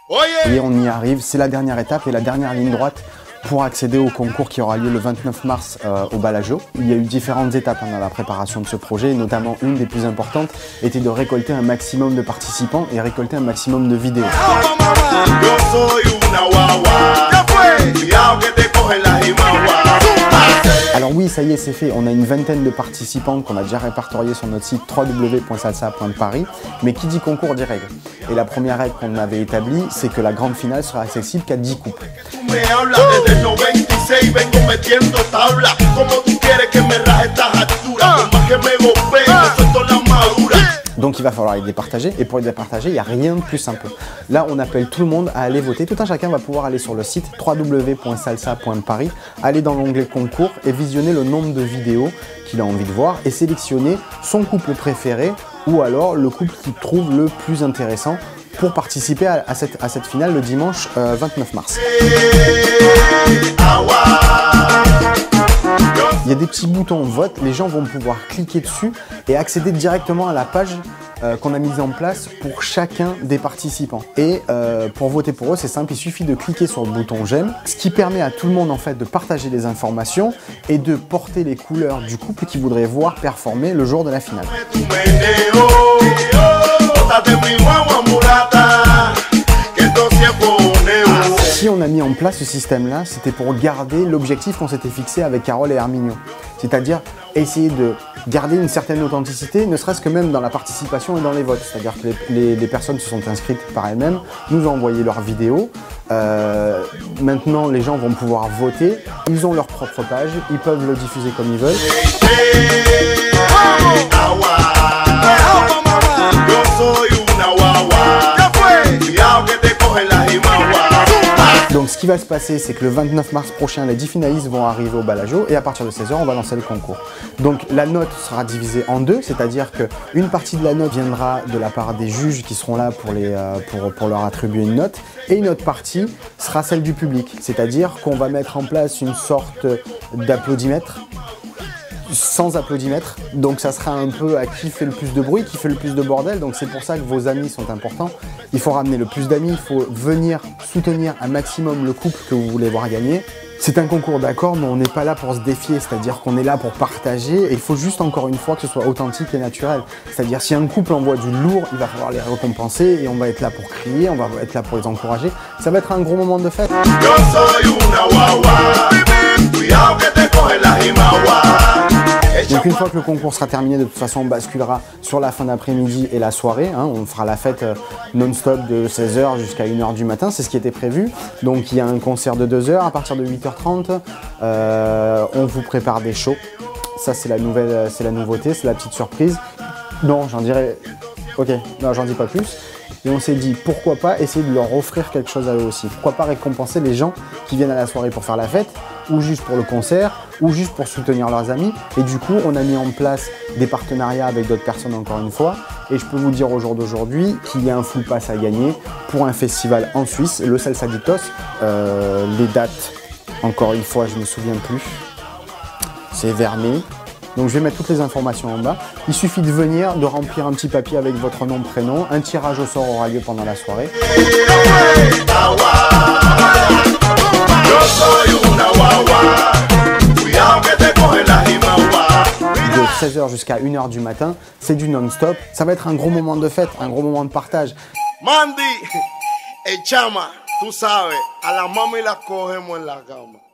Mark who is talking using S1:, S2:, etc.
S1: Et on y arrive, c'est la dernière étape et la dernière ligne droite pour accéder au concours qui aura lieu le 29 mars au Bellagio. Il y a eu différentes étapes dans la préparation de ce projet, et notamment une des plus importantes était de récolter un maximum de participants et récolter un maximum de vidéos. Alors oui, ça y est, c'est fait. On a une vingtaine de participants qu'on a déjà répertoriés sur notre site www.salsa.paris. Mais qui dit concours dit règle. Et la première règle qu'on avait établie, c'est que la grande finale sera accessible qu'à 10 couples. Donc il va falloir les départager, et pour les départager, il n'y a rien de plus simple. Là, on appelle tout le monde à aller voter. Tout un chacun va pouvoir aller sur le site www.salsa.paris, aller dans l'onglet concours et visionner le nombre de vidéos qu'il a envie de voir et sélectionner son couple préféré ou alors le couple qu'il trouve le plus intéressant pour participer à cette finale le dimanche 29 mars. Il y a des petits boutons vote, les gens vont pouvoir cliquer dessus et accéder directement à la page qu'on a mise en place pour chacun des participants. Et pour voter pour eux, c'est simple, il suffit de cliquer sur le bouton j'aime, ce qui permet à tout le monde en fait de partager les informations et de porter les couleurs du couple qu'ils voudraient voir performer le jour de la finale. Si on a mis en place ce système-là, c'était pour garder l'objectif qu'on s'était fixé avec Carole et Herminio. C'est-à-dire essayer de garder une certaine authenticité, ne serait-ce que même dans la participation et dans les votes. C'est-à-dire que les personnes se sont inscrites par elles-mêmes, nous ont envoyé leurs vidéos. Maintenant, les gens vont pouvoir voter. Ils ont leur propre page, ils peuvent le diffuser comme ils veulent. Donc ce qui va se passer, c'est que le 29 mars prochain, les 10 finalistes vont arriver au Bellagio et à partir de 16h, on va lancer le concours. Donc la note sera divisée en deux, c'est-à-dire qu'une partie de la note viendra de la part des juges qui seront là pour leur attribuer une note, et une autre partie sera celle du public, c'est-à-dire qu'on va mettre en place une sorte d'applaudimètre sans applaudimètre, donc ça sera un peu à qui fait le plus de bruit, qui fait le plus de bordel, donc c'est pour ça que vos amis sont importants. Il faut ramener le plus d'amis, il faut venir soutenir un maximum le couple que vous voulez voir gagner. C'est un concours d'accord, mais on n'est pas là pour se défier, c'est-à-dire qu'on est là pour partager, et il faut juste encore une fois que ce soit authentique et naturel. C'est-à-dire si un couple envoie du lourd, il va falloir les récompenser, et on va être là pour crier, on va être là pour les encourager. Ça va être un gros moment de fête. Donc une fois que le concours sera terminé, de toute façon on basculera sur la fin d'après-midi et la soirée, hein, on fera la fête non-stop de 16h jusqu'à 1h du matin, c'est ce qui était prévu. Donc il y a un concert de 2h, à partir de 8h30, on vous prépare des shows. Ça c'est la nouveauté, c'est la petite surprise. Non, j'en dirais... Ok, non, j'en dis pas plus. Et on s'est dit, pourquoi pas essayer de leur offrir quelque chose à eux aussi. Pourquoi pas récompenser les gens qui viennent à la soirée pour faire la fête, ou juste pour le concert, ou juste pour soutenir leurs amis. Et du coup, on a mis en place des partenariats avec d'autres personnes encore une fois. Et je peux vous dire au jour d'aujourd'hui qu'il y a un full pass à gagner pour un festival en Suisse, le Salsaditos. Les dates, encore une fois, je ne me souviens plus. C'est vers mai. Donc je vais mettre toutes les informations en bas. Il suffit de venir, de remplir un petit papier avec votre nom, prénom. Un tirage au sort aura lieu pendant la soirée. De 16h jusqu'à 1h du matin, c'est du non-stop. Ça va être un gros moment de fête, un gros moment de partage.
S2: Mandy, el chama, tú sabes, a la mami la cogemos en la cama.